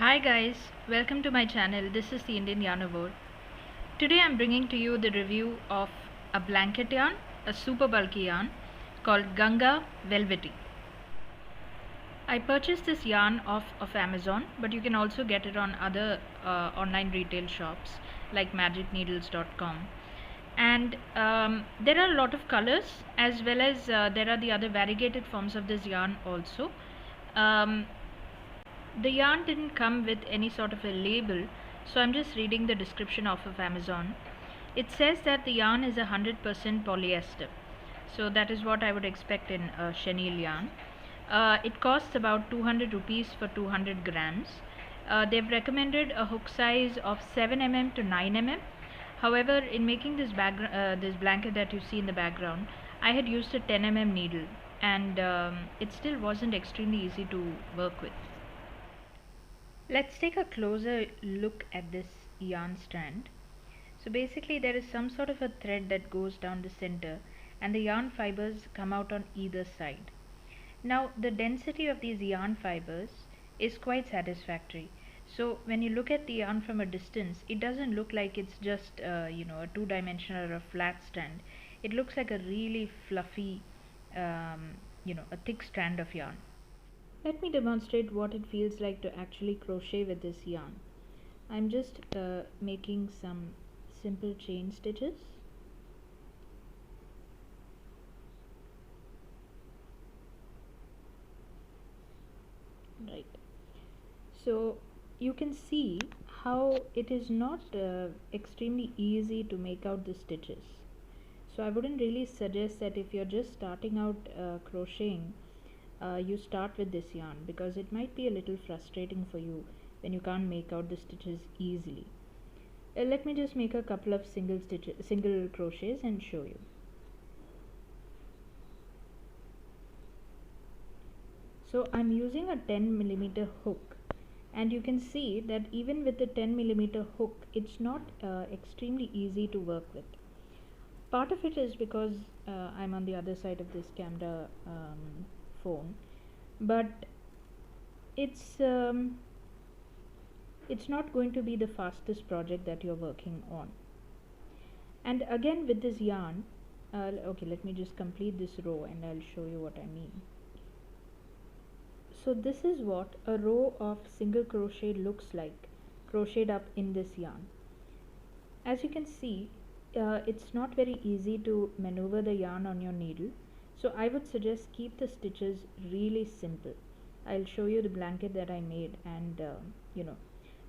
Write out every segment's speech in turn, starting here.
Hi guys, welcome to my channel. This is the Indian Yarn Award. Today I'm bringing to you the review of a blanket yarn, a super bulky yarn called Ganga Velvety. I purchased this yarn off of Amazon, but you can also get it on other online retail shops like magicneedles.com. And there are a lot of colors, as well as there are the other variegated forms of this yarn also. The yarn didn't come with any sort of a label, so I'm just reading the description off of Amazon. It says that the yarn is 100% polyester, so that is what I would expect in a chenille yarn. It costs about 200 rupees for 200 grams. They've recommended a hook size of 7 mm to 9 mm. However, in making this blanket that you see in the background, I had used a 10 mm needle, and it still wasn't extremely easy to work with. Let's take a closer look at this yarn strand. So basically there is some sort of a thread that goes down the center, and the yarn fibers come out on either side. Now the density of these yarn fibers is quite satisfactory. So when you look at the yarn from a distance, it doesn't look like it's just a two-dimensional or a flat strand. It looks like a really fluffy, a thick strand of yarn. Let me demonstrate what it feels like to actually crochet with this yarn. I'm just making some simple chain stitches. Right. So you can see how it is not extremely easy to make out the stitches. So I wouldn't really suggest that if you're just starting out crocheting, you start with this yarn, because it might be a little frustrating for you when you can't make out the stitches easily. Let me just make a couple of single crochets and show you. So I'm using a 10 millimeter hook, and you can see that even with the 10 millimeter hook, it's not extremely easy to work with. Part of it is because I'm on the other side of this camera phone, but it's not going to be the fastest project that you're working on. And again with this yarn, okay, let me just complete this row and I'll show you what I mean. So this is what a row of single crochet looks like, crocheted up in this yarn. As you can see, it's not very easy to maneuver the yarn on your needle, so I would suggest keep the stitches really simple. I'll show you the blanket that I made, and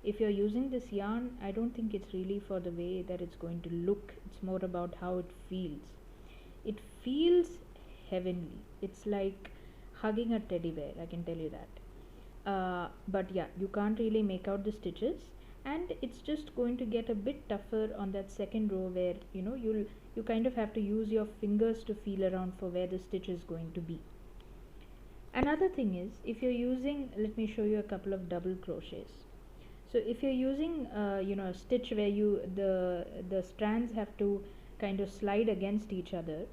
if you're using this yarn, I don't think it's really for the way that it's going to look. It's more about how it feels. It feels heavenly. It's like hugging a teddy bear, I can tell you that. But yeah, you can't really make out the stitches, and it's just going to get a bit tougher on that second row, where you kind of have to use your fingers to feel around for where the stitch is going to be. Another thing is, if you're using, let me show you a couple of double crochets. So if you're using a stitch where the strands have to kind of slide against each other,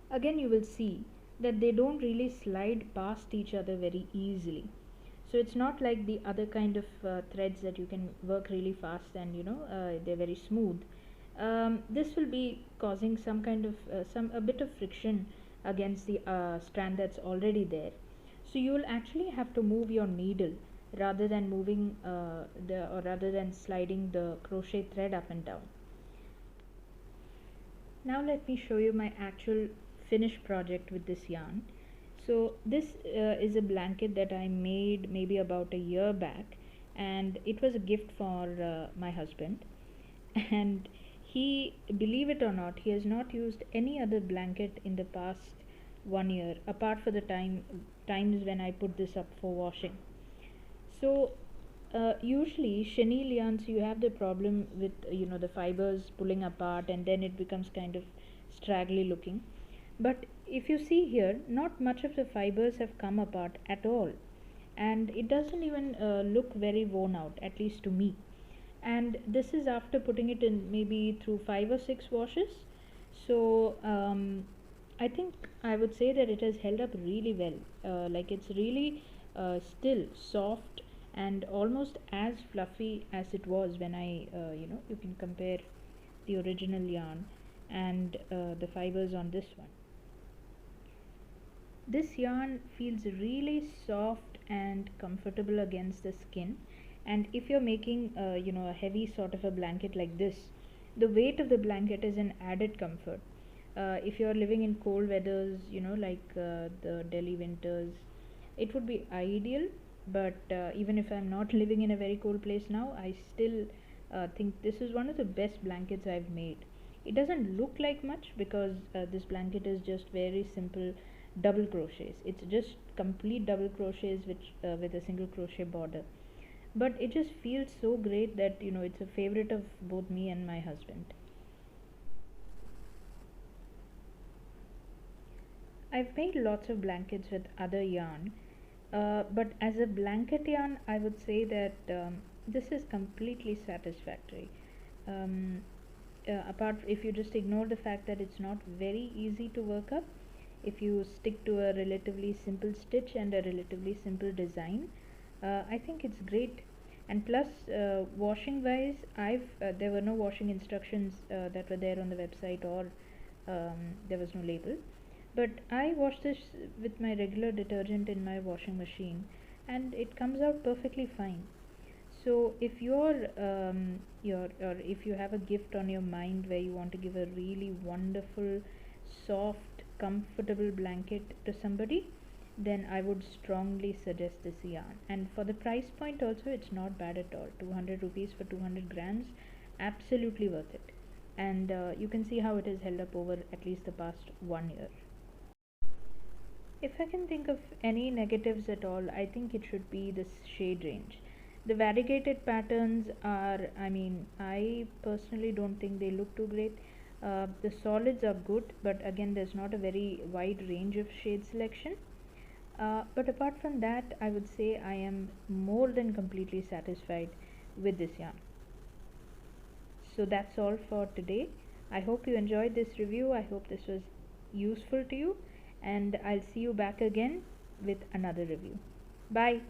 again you will see that they don't really slide past each other very easily. So it's not like the other kind of threads that you can work really fast and they're very smooth. This will be causing some kind of a bit of friction against the strand that's already there. So you will actually have to move your needle rather than rather than sliding the crochet thread up and down. Now let me show you my actual finished project with this yarn. So this is a blanket that I made maybe about a year back, and it was a gift for my husband. And he, believe it or not, he has not used any other blanket in the past 1 year, apart for the times when I put this up for washing. So usually chenille yarns, you have the problem with the fibers pulling apart, and then it becomes kind of straggly looking. But if you see here, not much of the fibers have come apart at all, and it doesn't even look very worn out, at least to me. And this is after putting it in maybe through 5 or 6 washes. So I think I would say that it has held up really well. Like, it's really still soft and almost as fluffy as it was when you can compare the original yarn and the fibers on this one. This yarn feels really soft and comfortable against the skin, and if you're making a heavy sort of a blanket like this, the weight of the blanket is an added comfort. If you're living in cold weathers, like the Delhi winters, it would be ideal. But even if I'm not living in a very cold place now, I still think this is one of the best blankets I've made. It doesn't look like much because this blanket is just very simple double crochets. It's just complete double crochets which with a single crochet border. But it just feels so great that it's a favorite of both me and my husband. I've made lots of blankets with other yarn, but as a blanket yarn, I would say that this is completely satisfactory. Um, Apart, if you just ignore the fact that it's not very easy to work up, if you stick to a relatively simple stitch and a relatively simple design, I think it's great. And plus, washing wise, I've there were no washing instructions that were there on the website, or there was no label, but I wash this with my regular detergent in my washing machine, and it comes out perfectly fine. So if or if you have a gift on your mind where you want to give a really wonderful, soft, comfortable blanket to somebody, then I would strongly suggest this yarn. And for the price point also, it's not bad at all. 200 rupees for 200 grams, absolutely worth it. And you can see how it has held up over at least the past 1 year. If I can think of any negatives at all, I think it should be the shade range. The variegated patterns are, I personally don't think they look too great. The solids are good, but again, there's not a very wide range of shade selection. But apart from that, I would say I am more than completely satisfied with this yarn. So that's all for today. I hope you enjoyed this review. I hope this was useful to you, and I'll see you back again with another review. Bye.